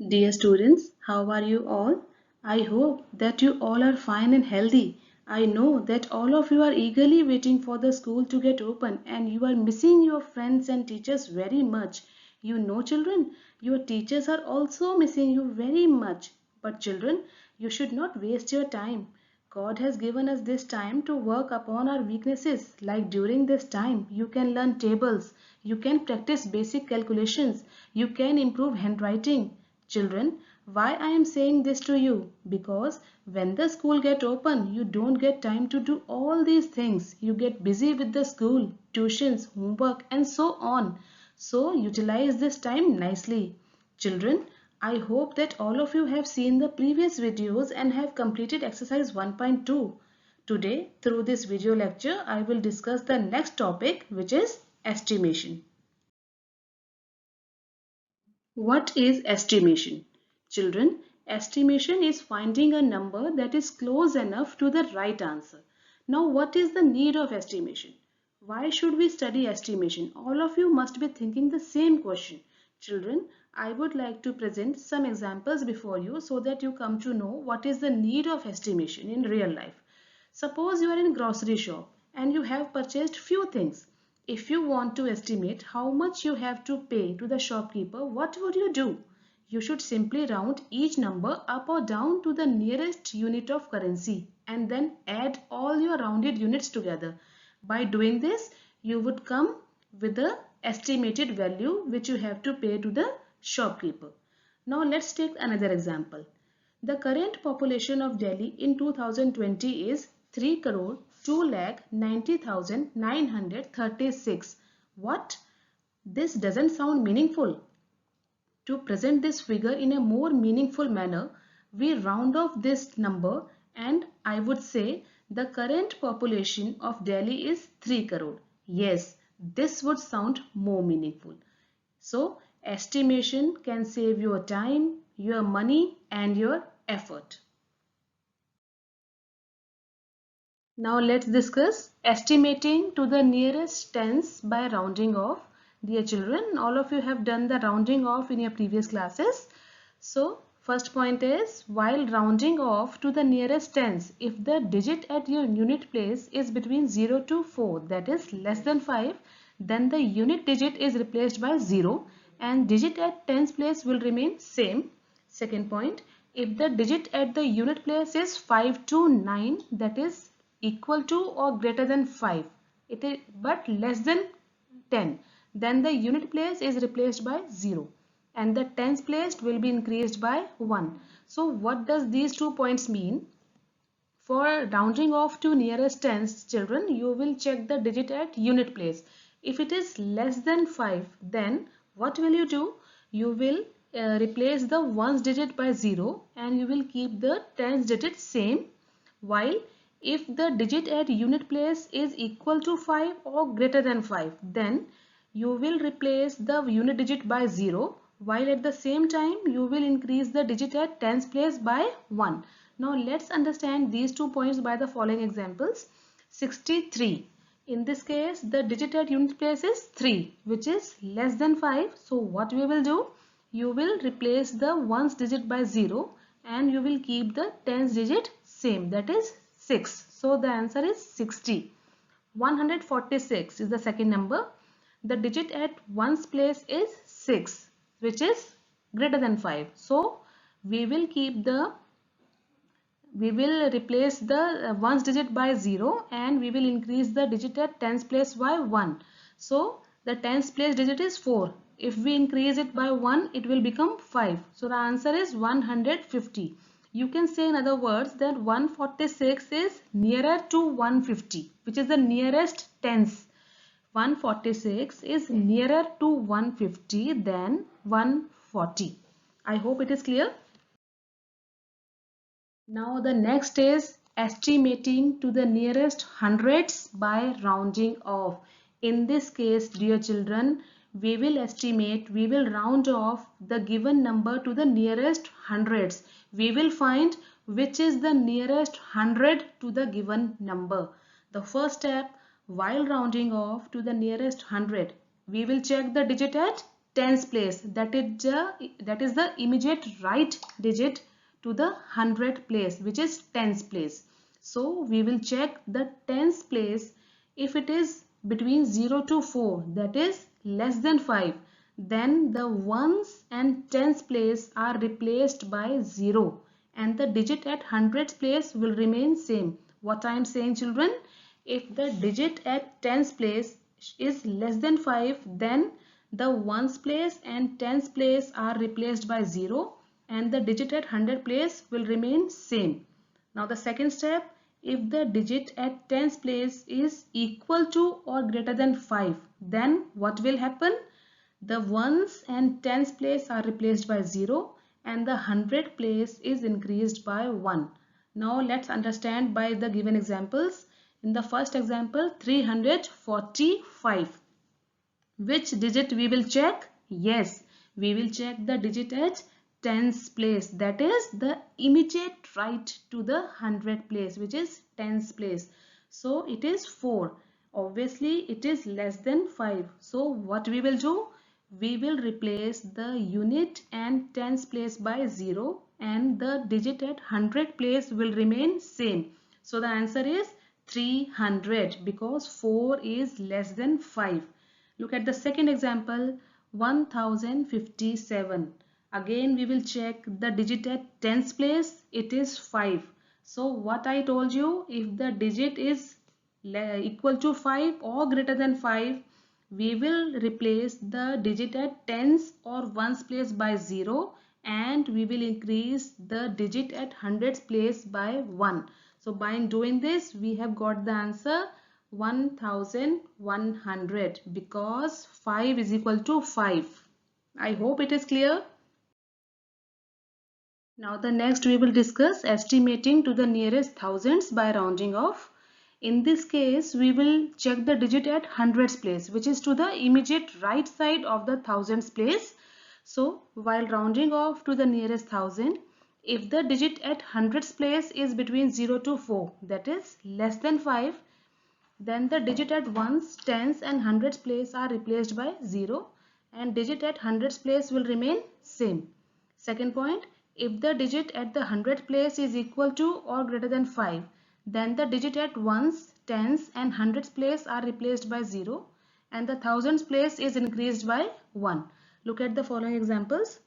Dear students, how are you all? I hope that you all are fine and healthy. I know that all of you are eagerly waiting for the school to get open and you are missing your friends and teachers very much. You know, children, your teachers are also missing you very much. But children, you should not waste your time. God has given us this time to work upon our weaknesses. Like during this time, you can learn tables, you can practice basic calculations, you can improve handwriting. Children, why I am saying this to you? Because when the school get open, you don't get time to do all these things. You get busy with the school, tuitions, homework and so on. So utilize this time nicely. Children, I hope that all of you have seen the previous videos and have completed exercise 1.2. Today, through this video lecture, I will discuss the next topic, which is estimation. What is estimation? Children, estimation is finding a number that is close enough to the right answer. Now, what is the need of estimation? Why should we study estimation? All of you must be thinking the same question. Children, I would like to present some examples before you so that you come to know what is the need of estimation in real life. Suppose you are in grocery shop and you have purchased few things. If you want to estimate how much you have to pay to the shopkeeper, what would you do? You should simply round each number up or down to the nearest unit of currency and then add all your rounded units together. By doing this, you would come with the estimated value which you have to pay to the shopkeeper. Now let's take another example. The current population of Delhi in 2020 is 3 crore 2 lakh 90,936. What? This doesn't sound meaningful. To present this figure in a more meaningful manner, we round off this number and I would say the current population of Delhi is 3 crore. Yes, this would sound more meaningful. So, estimation can save your time, your money and your effort. Now let's discuss estimating to the nearest tens by rounding off. Dear children, all of you have done the rounding off in your previous classes. So first point is, while rounding off to the nearest tens, if the digit at your unit place is between 0 to 4, that is less than 5, then the unit digit is replaced by 0 and digit at tens place will remain same. Second point, if the digit at the unit place is 5 to 9, that is equal to or greater than 5, it is but less than 10, then the unit place is replaced by 0 and the tens placed will be increased by 1. So what does these 2 points mean? For rounding off to nearest tens, children, you will check the digit at unit place. If it is less than 5, then what will you do? You will replace the ones digit by 0 and you will keep the tens digit same, while if the digit at unit place is equal to 5 or greater than 5, then you will replace the unit digit by 0, while at the same time you will increase the digit at tens place by 1. Now let's understand these 2 points by the following examples. 63. In this case, the digit at unit place is 3, which is less than 5. So what we will do? You will replace the ones digit by 0 and you will keep the tens digit same, that is 6. So the answer is 60. 146 is the second number. The digit at ones place is 6, which is greater than 5. So we will keep the we will replace the ones digit by 0 and we will increase the digit at tens place by 1. So the tens place digit is 4. If we increase it by 1, it will become 5. So the answer is 150. You can say in other words that 146 is nearer to 150, which is the nearest tens. 146 is nearer to 150 than 140. I hope it is clear. Now the next is estimating to the nearest hundreds by rounding off. In this case, dear children, we will round off the given number to the nearest hundreds. We will find which is the nearest hundred to the given number. The first step, while rounding off to the nearest hundred, we will check the digit at tens place, that is the immediate right digit to the hundredth place, which is tens place. So we will check the tens place. If it is between 0 to 4, that is less than 5, then the ones and tens place are replaced by 0 and the digit at hundredth place will remain same. What I am saying, children, if the digit at tens place is less than 5, then the ones place and tens place are replaced by 0 and the digit at 100 place will remain same. Now the second step, if the digit at tens place is equal to or greater than 5, then what will happen? The ones and tens place are replaced by 0 and the hundred place is increased by 1. Now let's understand by the given examples. In the first example, 345. Which digit we will check? Yes, we will check the digit at tens place, that is the immediate right to the hundred place, which is tens place. So it is 4. Obviously it is less than 5. So what we will do? We will replace the unit and tens place by 0 and the digit at hundred place will remain same. So the answer is 300 because 4 is less than 5. Look at the second example, 1057. Again we will check the digit at tens place. It is 5. So what I told you, if the digit is equal to 5 or greater than 5, we will replace the digit at tens or ones place by 0 and we will increase the digit at hundreds place by 1. So by doing this, we have got the answer 1100 because 5 is equal to 5. I hope it is clear. Now the next we will discuss estimating to the nearest thousands by rounding off. In this case, we will check the digit at hundreds place, which is to the immediate right side of the thousands place. So while rounding off to the nearest thousand, if the digit at hundreds place is between 0 to 4, that is less than 5, then the digit at ones, tens and hundreds place are replaced by 0 and digit at hundreds place will remain same. Second point, if the digit at the hundred place is equal to or greater than 5, then the digit at ones, tens and hundreds place are replaced by 0 and the thousands place is increased by 1. Look at the following examples.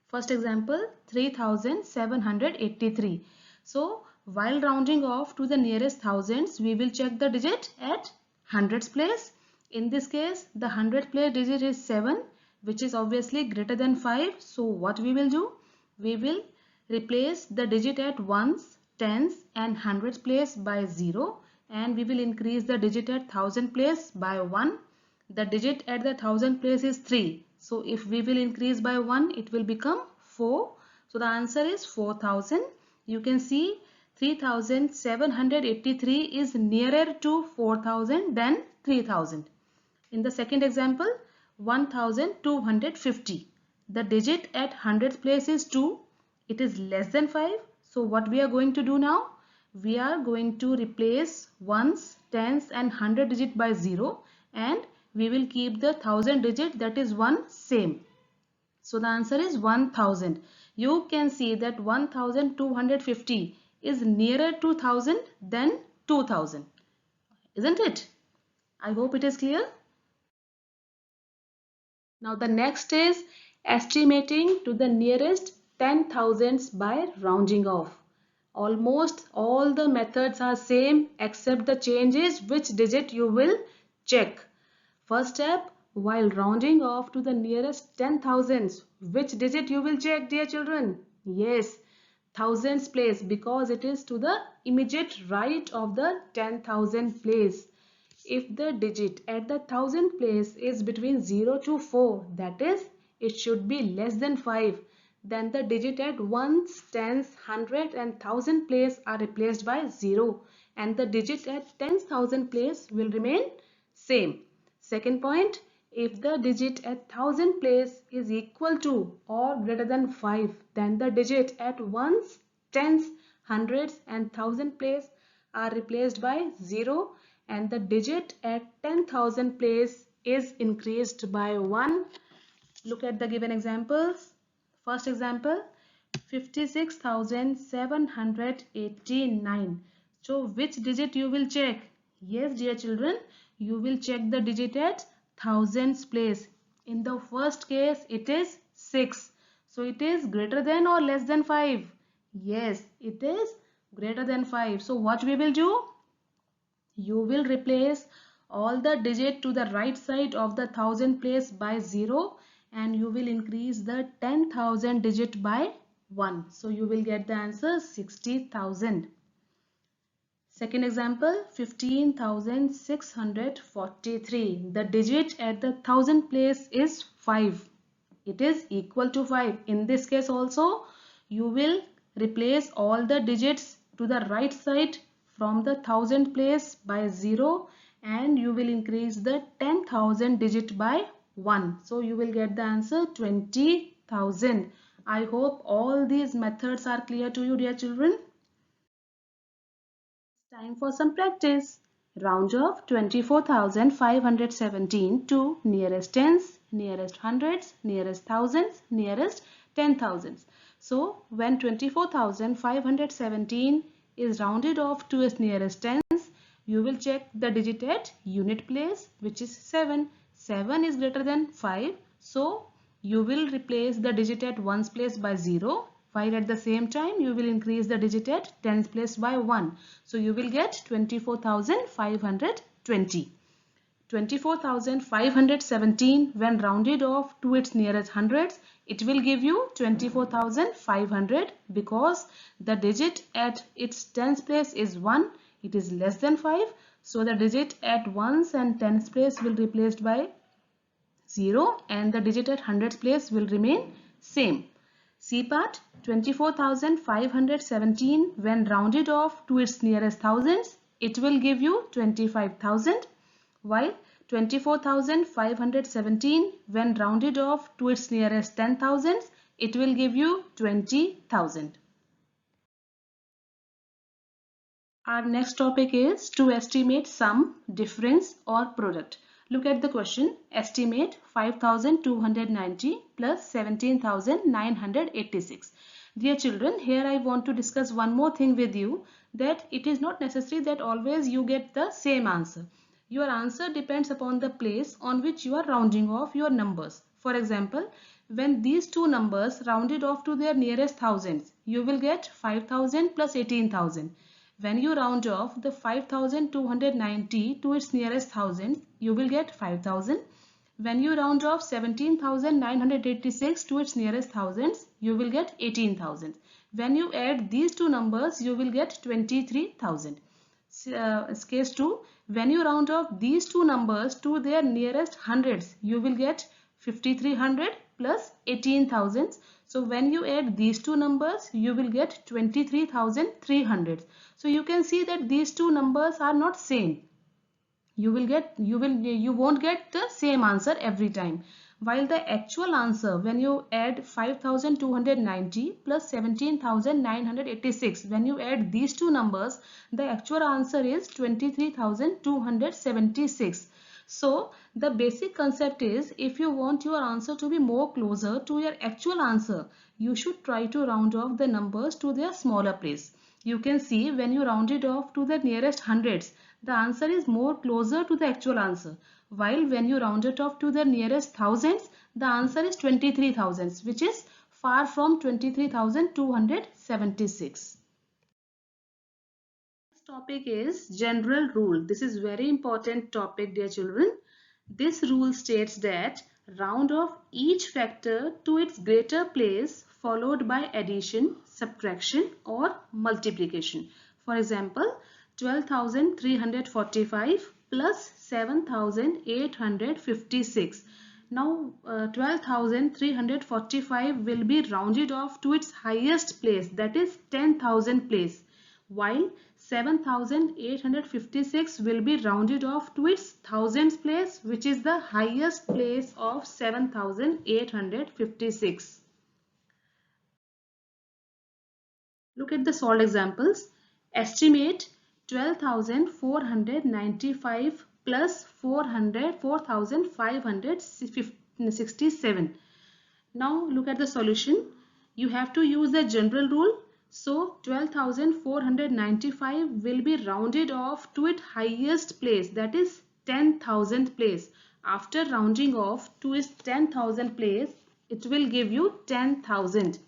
First example, 3783. So while rounding off to the nearest thousands, we will check the digit at hundreds place. In this case, the hundred place digit is 7, which is obviously greater than 5. So what we will do? We will replace the digit at ones, tens and hundreds place by 0 and we will increase the digit at thousand place by 1. The digit at the thousand place is 3. So if we will increase by 1, it will become 4. So the answer is 4000. You can see 3783 is nearer to 4000 than 3000. In the second example, 1250. The digit at hundreds place is 2. It is less than 5. So what we are going to do now? We are going to replace ones, tens and hundred digit by 0 and we will keep the thousand digit, that is 1, same. So the answer is 1000. You can see that 1250 is nearer to 1000 than 2000. Isn't it? I hope it is clear. Now the next is estimating to the nearest 10,000s by rounding off. Almost all the methods are same except the change is which digit you will check. First step, while rounding off to the nearest 10,000s, which digit you will check, dear children? Yes, thousands place because it is to the immediate right of the 10,000 place. If the digit at the thousand place is between 0 to 4, that is, it should be less than 5, then the digit at ones, tens, hundred and thousand place are replaced by 0 and the digit at 10,000 place will remain same. Second point, if the digit at thousand place is equal to or greater than 5, then the digit at ones, tens, hundreds and thousand place are replaced by 0 and the digit at 10,000 place is increased by 1. Look at the given examples. First example, 56,789. So which digit you will check? Yes, dear children, you will check the digit at thousands place. In the first case, it is 6. So it is greater than or less than 5? Yes, it is greater than 5. So what we will do? You will replace all the digit to the right side of the thousand place by 0, and you will increase the 10,000 digit by 1. So you will get the answer 60,000. Second example, 15,643. The digit at the thousand place is 5. It is equal to 5. In this case also, you will replace all the digits to the right side from the thousand place by 0, and you will increase the 10,000 digit by 1. So you will get the answer 20,000. I hope all these methods are clear to you, dear children. Time for some practice. Round off 24,517 to nearest tens, nearest hundreds, nearest thousands, nearest 10,000s. So when 24,517 is rounded off to its nearest tens, you will check the digit at unit place, which is 7. 7 is greater than 5. So you will replace the digit at ones place by 0, while at the same time you will increase the digit at tens place by 1. So you will get 24,520. 24,517 when rounded off to its nearest hundreds, it will give you 24,500 because the digit at its tens place is 1. It is less than 5. So the digit at ones and tens place will be replaced by 0, and the digit at hundreds place will remain same. C part, 24,517 when rounded off to its nearest thousands, it will give you 25,000, while 24,517 when rounded off to its nearest 10,000s, it will give you 20,000. Our next topic is to estimate sum, difference or product. Look at the question. Estimate 5,290 plus 17,986. Dear children, here I want to discuss one more thing with you, that it is not necessary that always you get the same answer. Your answer depends upon the place on which you are rounding off your numbers. For example, when these two numbers rounded off to their nearest thousands, you will get 5,000 plus 18,000. When you round off the 5,290 to its nearest thousand, you will get 5,000. When you round off 17,986 to its nearest thousands, you will get 18,000. When you add these two numbers, you will get 23,000. Case 2, when you round off these two numbers to their nearest hundreds, you will get 5,300 plus 18,000. So when you add these two numbers, you will get 23,300. So you can see that these two numbers are not same. You won't get the same answer every time. While the actual answer, when you add 5,290 plus 17,986, when you add these two numbers, the actual answer is 23,276. So the basic concept is, if you want your answer to be more closer to your actual answer, you should try to round off the numbers to their smaller place. You can see when you round it off to the nearest hundreds, the answer is more closer to the actual answer. While when you round it off to the nearest thousands, the answer is 23,000, which is far from 23,276. Next topic is general rule. This is very important topic, dear children. This rule states that round off each factor to its greater place followed by addition, subtraction or multiplication. For example, 12,345 plus 7,856. Now 12,345 will be rounded off to its highest place, that is 10,000 place, while 7,856 will be rounded off to its thousands place, which is the highest place of 7,856. Look at the solved examples. Estimate 12,495 plus 4,567. Now look at the solution. You have to use the general rule. So 12,495 will be rounded off to its highest place, that is 10,000 place. After rounding off to its 10,000 place, it will give you 10,000.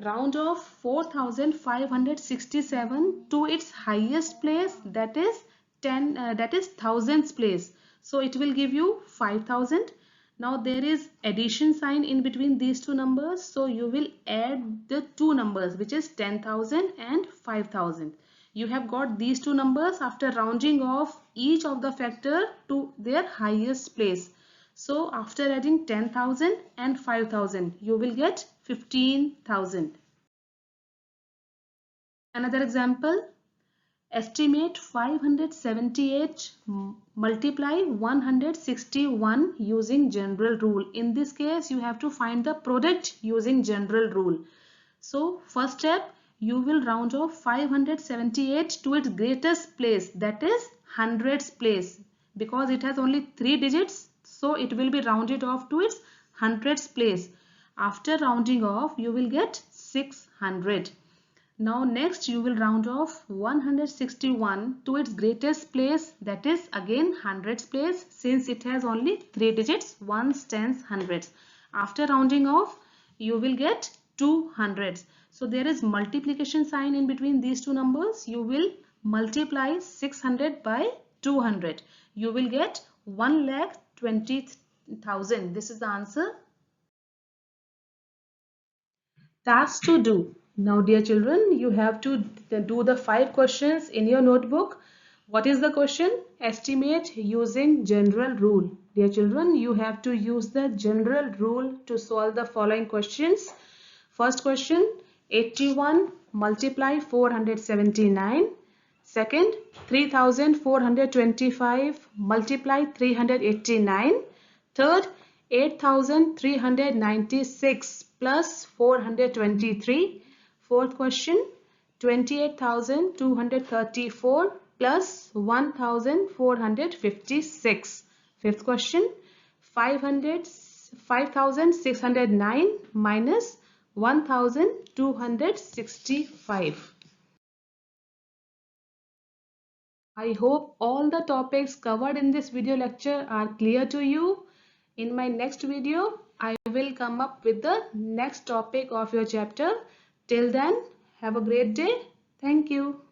Round off 4,567 to its highest place, that is thousands place. So it will give you 5,000. Now there is addition sign in between these two numbers, so you will add the two numbers, which is 10,000 and 5,000. You have got these two numbers after rounding off each of the factor to their highest place. So after adding 10,000 and 5,000, you will get 15,000. Another example, estimate 578 multiply 161 using general rule. In this case, you have to find the product using general rule. So first step, you will round off 578 to its greatest place, that is hundreds place, because it has only 3 digits, so it will be rounded off to its hundreds place. After rounding off, you will get 600. Now next you will round off 161 to its greatest place, that is again hundreds place, since it has only 3 digits, ones, tens, hundreds. After rounding off, you will get 200. So there is multiplication sign in between these two numbers. You will multiply 600 by 200. You will get 1,20,000. This is the answer. Tasks to do. Now, dear children, you have to do the 5 questions in your notebook. What is the question? Estimate using general rule. Dear children, you have to use the general rule to solve the following questions. First question, 81 multiply 479. Second, 3,425 multiply 389. Third, 8,396 plus 423. Fourth question, 28,234 plus 1,456. Fifth question, 5,609 minus 1,265. I hope all the topics covered in this video lecture are clear to you. In my next video, I will come up with the next topic of your chapter. Till then, have a great day. Thank you.